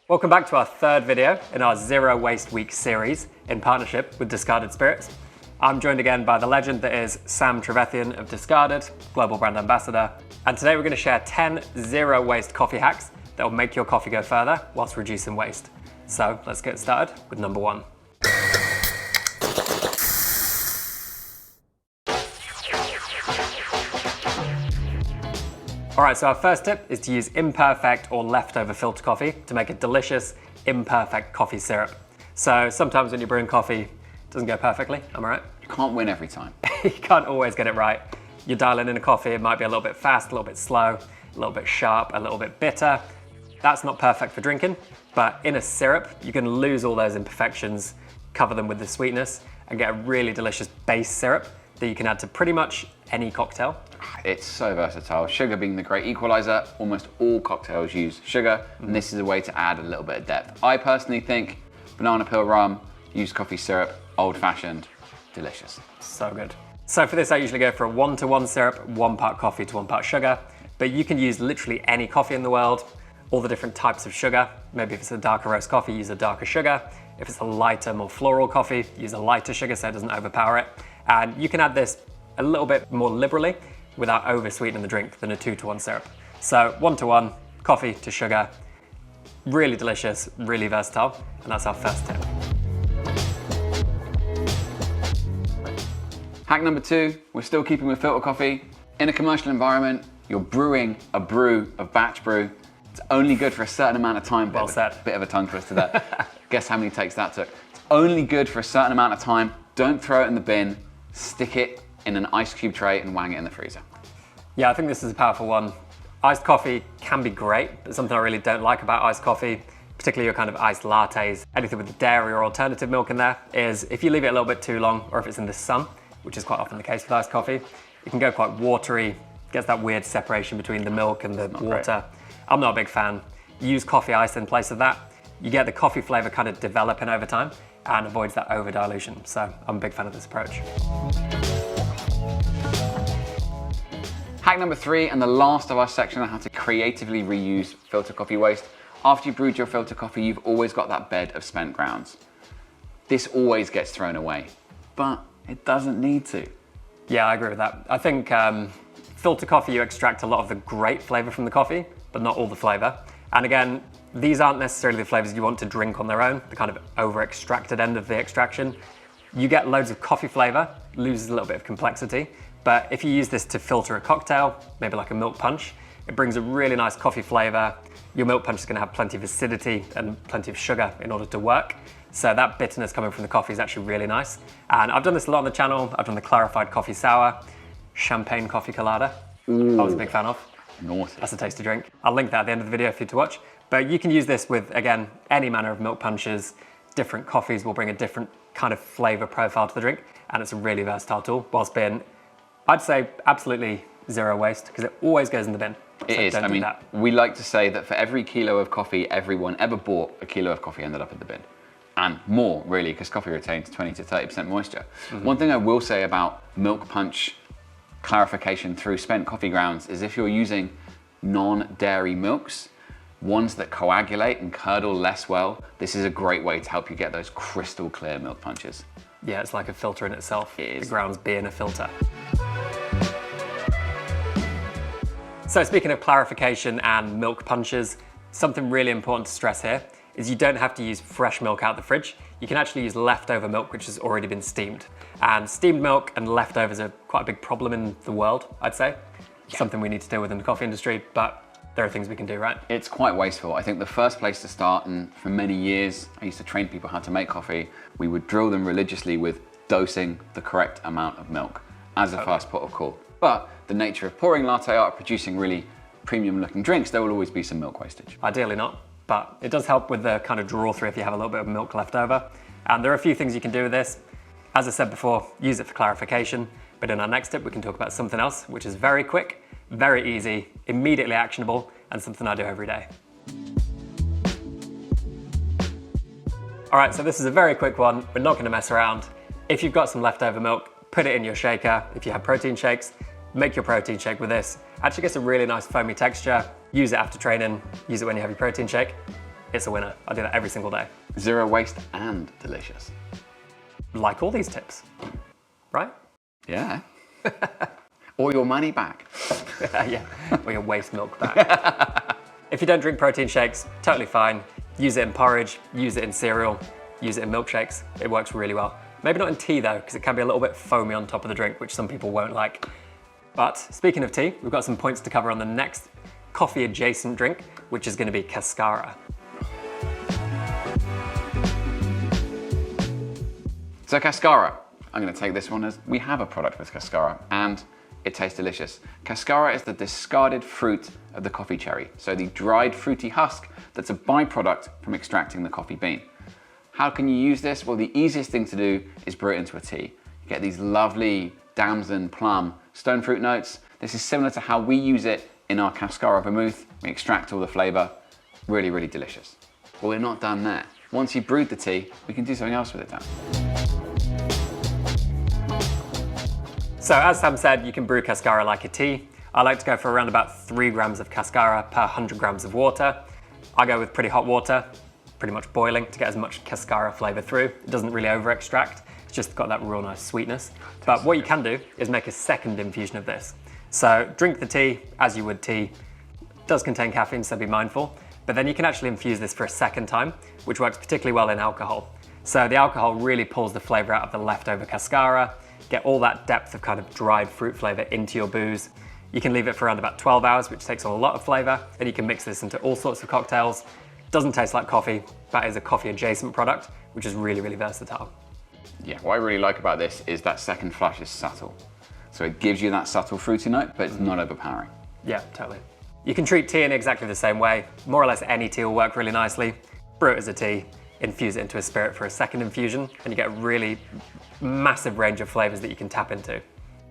Welcome back to our third video in our Zero Waste Week series in partnership with Discarded Spirits. I'm joined again by the legend that is Sam Trevethian of Discarded, Global Brand Ambassador. And today we're going to share 10 zero waste coffee hacks that will make your coffee go further whilst reducing waste. So let's get started with number one. All right, so our first tip is to use imperfect or leftover filter coffee to make a delicious imperfect coffee syrup. So sometimes when you're brewing coffee, it doesn't go perfectly, am I right? You can't win every time. You can't always get it right. You're dialing in a coffee, it might be a little bit fast, a little bit slow, a little bit sharp, a little bit bitter. That's not perfect for drinking, but in a syrup, you can lose all those imperfections, cover them with the sweetness, and get a really delicious base syrup that you can add to pretty much any cocktail. It's so versatile. Sugar being the great equalizer, almost all cocktails use sugar, and this is a way to add a little bit of depth. I personally think banana peel rum, use coffee syrup, old fashioned, delicious. So good. So for this, I usually go for a 1-to-1 syrup, 1 part coffee to 1 part sugar, but you can use literally any coffee in the world, all the different types of sugar. Maybe if it's a darker roast coffee, use a darker sugar. If it's a lighter, more floral coffee, use a lighter sugar so it doesn't overpower it. And you can add this a little bit more liberally without over sweetening the drink than a 2-to-1 syrup. So 1-to-1, coffee to sugar, really delicious, really versatile, and that's our first tip. Hack number 2, we're still keeping with filter coffee. In a commercial environment, you're brewing a brew of batch brew. It's only good for a certain amount of time. Well said. Bit of a tongue twister there. Guess how many takes that took? It's only good for a certain amount of time. Don't throw it in the bin, stick it in an ice cube tray and wang it in the freezer. Yeah, I think this is a powerful one. Iced coffee can be great, but something I really don't like about iced coffee, particularly your kind of iced lattes, anything with dairy or alternative milk in there, is if you leave it a little bit too long, or if it's in the sun, which is quite often the case with iced coffee, it can go quite watery, gets that weird separation between the milk and the water. I'm not a big fan. Use coffee ice in place of that. You get the coffee flavor kind of developing over time and avoids that over dilution. So I'm a big fan of this approach. Hack number 3, and the last of our section on how to creatively reuse filter coffee waste. After you've brewed your filter coffee, you've always got that bed of spent grounds. This always gets thrown away, but it doesn't need to. Yeah, I agree with that. I think filter coffee, you extract a lot of the great flavor from the coffee, but not all the flavor. And again, these aren't necessarily the flavors you want to drink on their own, the kind of over-extracted end of the extraction. You get loads of coffee flavor, loses a little bit of complexity, but if you use this to filter a cocktail, maybe like a milk punch, it brings a really nice coffee flavor. Your milk punch is gonna have plenty of acidity and plenty of sugar in order to work. So that bitterness coming from the coffee is actually really nice. And I've done this a lot on the channel. I've done the clarified coffee sour, champagne coffee colada. I was a big fan of. Naughty. That's a tasty drink. I'll link that at the end of the video for you to watch. But you can use this with, again, any manner of milk punches. Different coffees will bring a different kind of flavor profile to the drink. And it's a really versatile tool, whilst being, I'd say, absolutely zero waste, because it always goes in the bin. It is. I mean, we like to say that for every kilo of coffee everyone ever bought, a kilo of coffee ended up in the bin. And more, really, because coffee retains 20 to 30% moisture. One thing I will say about milk punch clarification through spent coffee grounds is if you're using non-dairy milks, ones that coagulate and curdle less well, this is a great way to help you get those crystal clear milk punches. Yeah, it's like a filter in itself. It is. The grounds being a filter. So speaking of clarification and milk punches, something really important to stress here is you don't have to use fresh milk out of the fridge. You can actually use leftover milk, which has already been steamed. And steamed milk and leftovers are quite a big problem in the world, I'd say. Yeah. Something we need to deal with in the coffee industry, but there are things we can do, right? It's quite wasteful. I think the first place to start, and for many years, I used to train people how to make coffee. We would drill them religiously with dosing the correct amount of milk as a first port of call. But the nature of pouring latte art, producing really premium looking drinks, there will always be some milk wastage. Ideally not, but it does help with the kind of draw through if you have a little bit of milk left over. And there are a few things you can do with this. As I said before, use it for clarification, but in our next tip, we can talk about something else, which is very quick, very easy, immediately actionable, and something I do every day. All right, so this is a very quick one. We're not gonna mess around. If you've got some leftover milk, put it in your shaker. If you have protein shakes, make your protein shake with this. Actually gets a really nice foamy texture. Use it after training, use it when you have your protein shake. it's a winner. I do that every single day. Zero waste and delicious. Like all these tips, right? Yeah. Or your money back. Yeah, or your waste milk back. If you don't drink protein shakes, totally fine. Use it in porridge, use it in cereal, use it in milkshakes. It works really well. Maybe not in tea though, because it can be a little bit foamy on top of the drink, which some people won't like. But speaking of tea, we've got some points to cover on the next coffee adjacent drink, which is going to be Cascara. So Cascara, I'm going to take this one as we have a product with Cascara and it tastes delicious. Cascara is the discarded fruit of the coffee cherry, so the dried fruity husk that's a byproduct from extracting the coffee bean. How can you use this? Well, the easiest thing to do is brew it into a tea. You get these lovely damson, plum, stone fruit notes. This is similar to how we use it in our Cascara vermouth. We extract all the flavor. Really, really delicious. But we're not done there. Once you've brewed the tea, we can do something else with it now. So as Sam said, you can brew Cascara like a tea. I like to go for around about 3 grams of Cascara per 100 grams of water. I go with pretty hot water, pretty much boiling, to get as much Cascara flavor through. It doesn't really over extract. It's just got that real nice sweetness. But what you can do is make a second infusion of this. So drink the tea as you would tea. It does contain caffeine, so be mindful. But then you can actually infuse this for a second time, which works particularly well in alcohol. So the alcohol really pulls the flavor out of the leftover Cascara, get all that depth of kind of dried fruit flavor into your booze. You can leave it for around about 12 hours, which takes on a lot of flavor, and you can mix this into all sorts of cocktails. Doesn't taste like coffee, but is a coffee adjacent product, which is really, really versatile. Yeah, what I really like about this is that second flush is subtle. So it gives you that subtle fruity note, but it's not overpowering. Yeah, totally. You can treat tea in exactly the same way. More or less any tea will work really nicely. Brew it as a tea, infuse it into a spirit for a second infusion, and you get a really massive range of flavors that you can tap into.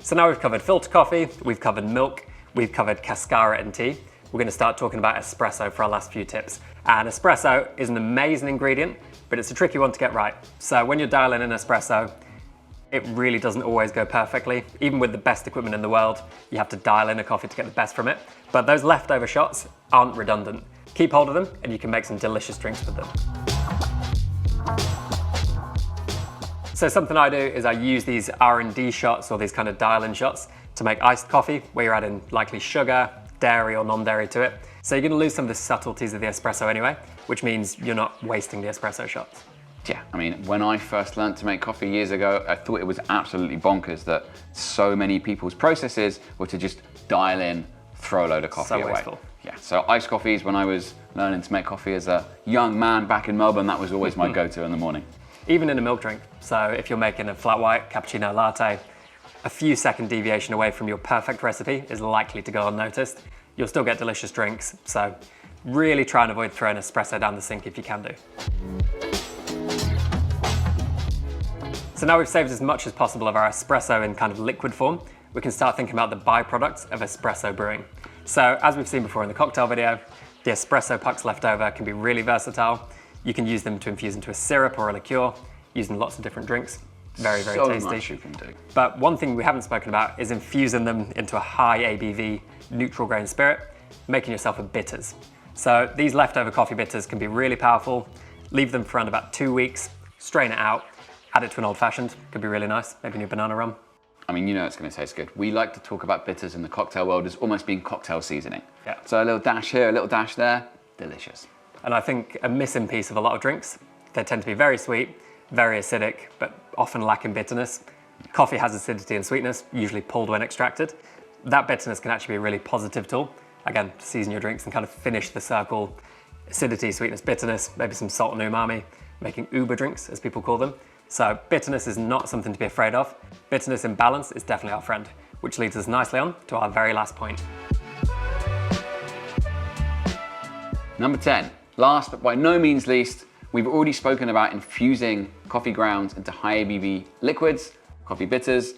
So now we've covered filter coffee, we've covered milk, we've covered Cascara and tea. We're going to start talking about espresso for our last few tips. And espresso is an amazing ingredient, but it's a tricky one to get right. So when you're dialing in espresso, it really doesn't always go perfectly. Even with the best equipment in the world, you have to dial in a coffee to get the best from it. But those leftover shots aren't redundant. Keep hold of them and you can make some delicious drinks with them. So something I do is I use these R&D shots or these kind of dial-in shots to make iced coffee where you're adding likely sugar, dairy or non-dairy to it. So you're going to lose some of the subtleties of the espresso anyway, which means you're not wasting the espresso shots. Yeah, I mean, when I first learned to make coffee years ago, I thought it was absolutely bonkers that so many people's processes were to just dial in, throw a load of coffee away. Wasteful. Yeah, so iced coffees, when I was learning to make coffee as a young man back in Melbourne, that was always my go-to in the morning. Even in a milk drink. So if you're making a flat white, cappuccino latte, a few second deviation away from your perfect recipe is likely to go unnoticed. You'll still get delicious drinks. So really try and avoid throwing espresso down the sink if you can do. So now we've saved as much as possible of our espresso in kind of liquid form, we can start thinking about the byproducts of espresso brewing. So as we've seen before in the cocktail video, the espresso pucks left over can be really versatile. You can use them to infuse into a syrup or a liqueur, used in lots of different drinks. Very, very tasty. So much you can do. But one thing we haven't spoken about is infusing them into a high ABV neutral grain spirit, making yourself a bitters. So these leftover coffee bitters can be really powerful. Leave them for around about 2 weeks, strain it out, add it to an old fashioned, could be really nice, maybe new banana rum. I mean, you know it's going to taste good. We like to talk about bitters in the cocktail world as almost being cocktail seasoning. Yeah. So a little dash here, a little dash there, delicious. And I think a missing piece of a lot of drinks, they tend to be very sweet, very acidic, but often lacking bitterness. Coffee has acidity and sweetness, usually pulled when extracted. That bitterness can actually be a really positive tool. Again, to season your drinks and kind of finish the circle. Acidity, sweetness, bitterness, maybe some salt and umami, making uber drinks, as people call them. So bitterness is not something to be afraid of. Bitterness in balance is definitely our friend, which leads us nicely on to our very last point. Number 10, last but by no means least, we've already spoken about infusing coffee grounds into high ABV liquids, coffee bitters.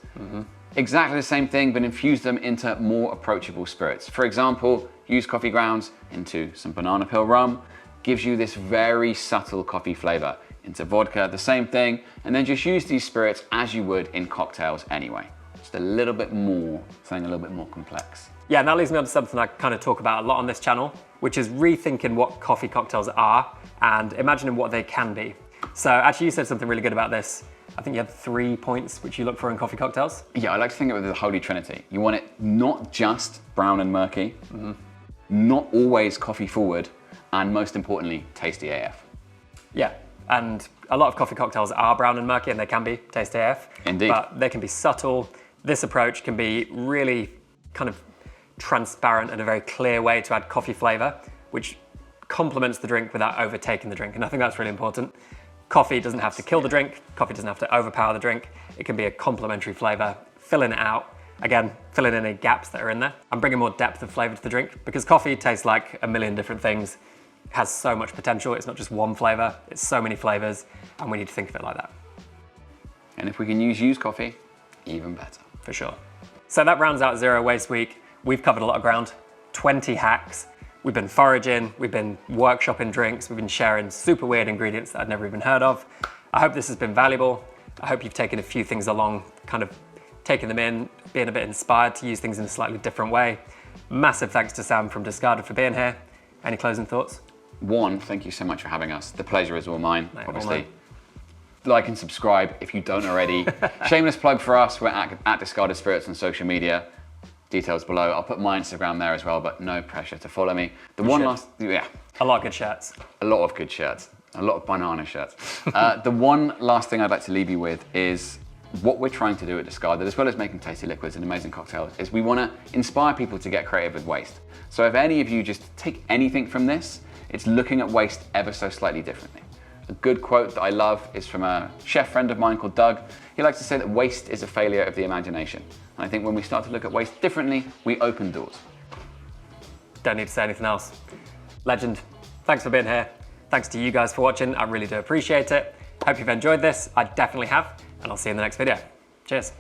Exactly the same thing, but infuse them into more approachable spirits. For example, use coffee grounds into some banana peel rum, gives you this very subtle coffee flavor. Into vodka, the same thing, and then just use these spirits as you would in cocktails anyway. Just a little bit more, something a little bit more complex. Yeah, and that leads me on to something I kind of talk about a lot on this channel, which is rethinking what coffee cocktails are and imagining what they can be. So actually you said something really good about this. I think you had 3 points which you look for in coffee cocktails. Yeah, I like to think of it as the holy trinity. You want it not just brown and murky, not always coffee forward, and most importantly, tasty AF. Yeah, and a lot of coffee cocktails are brown and murky and they can be tasty AF. Indeed. But they can be subtle. This approach can be really kind of transparent and a very clear way to add coffee flavor, which complements the drink without overtaking the drink. And I think that's really important. Coffee doesn't have to kill the drink. Coffee doesn't have to overpower the drink. It can be a complementary flavor, filling it out. Again, filling in any gaps that are in there and bringing more depth of flavor to the drink, because coffee tastes like a million different things. It has so much potential. It's not just one flavor, it's so many flavors, and we need to think of it like that. And if we can use used coffee, even better. For sure. So that rounds out Zero Waste Week. We've covered a lot of ground, 20 hacks. We've been foraging, we've been workshopping drinks, we've been sharing super weird ingredients that I'd never even heard of. I hope this has been valuable. I hope you've taken a few things along, kind of taking them in, being a bit inspired to use things in a slightly different way. Massive thanks to Sam from Discarded for being here. Any closing thoughts? One, thank you so much for having us. The pleasure is all mine, Mate, obviously. all mine. Like and subscribe if you don't already. Shameless plug for us, we're at Discarded Spirits on social media. Details below. I'll put my Instagram there as well, but no pressure to follow me. A lot of good shirts. A lot of good shirts. A lot of banana shirts. The one last thing I'd like to leave you with is what we're trying to do at Discarded, as well as making tasty liquids and amazing cocktails, is we want to inspire people to get creative with waste. So if any of you just take anything from this, it's looking at waste ever so slightly differently. A good quote that I love is from a chef friend of mine called Doug. He likes to say that waste is a failure of the imagination. And I think when we start to look at waste differently, we open doors. Don't need to say anything else. Legend, thanks for being here. Thanks to you guys for watching. I really do appreciate it. Hope you've enjoyed this. I definitely have, and I'll see you in the next video. Cheers.